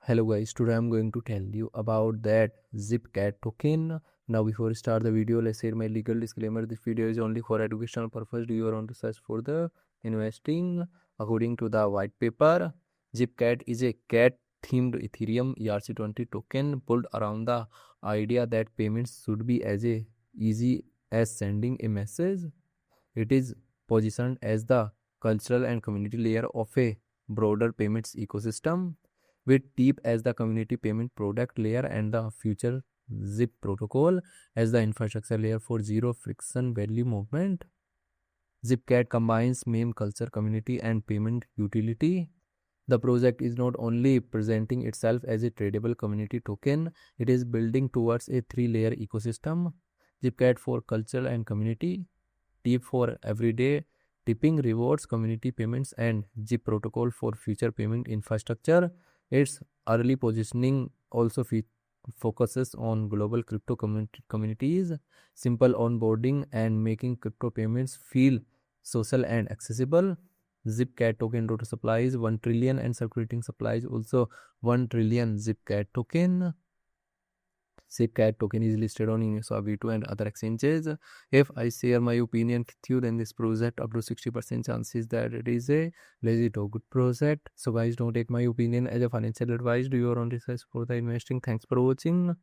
Hello guys, today I'm going to tell you about that ZIPCAT token. Now before we start the video, let's share my legal disclaimer. This video is only for educational purpose. Do you want to search for the investing? According to the white paper, ZIPCAT is a cat themed Ethereum ERC20 token built around the idea that payments should be as easy as sending a message. It is positioned as the cultural and community layer of a broader payments ecosystem, with TEEP as the community payment product layer and the future ZIP protocol as the infrastructure layer for zero friction value movement. ZIPCAT combines meme culture, community, and payment utility. The project is not only presenting itself as a tradable community token, it is building towards a three-layer ecosystem: ZIPCAT for culture and community, TIP for everyday tipping rewards, community payments, and ZIP protocol for future payment infrastructure. Its early positioning also focuses on global crypto communities, simple onboarding, and making crypto payments feel social and accessible. ZIPCAT token total supply is 1 trillion and circulating supply is also 1 trillion ZIPCAT token. ZIPCAT token is listed on Uniswap V2 and other exchanges. If I share my opinion with you, then this project up to 60% chances that it is a legit or good project. So guys, don't take my opinion as a financial advice. Do your own research for the investing. Thanks for watching.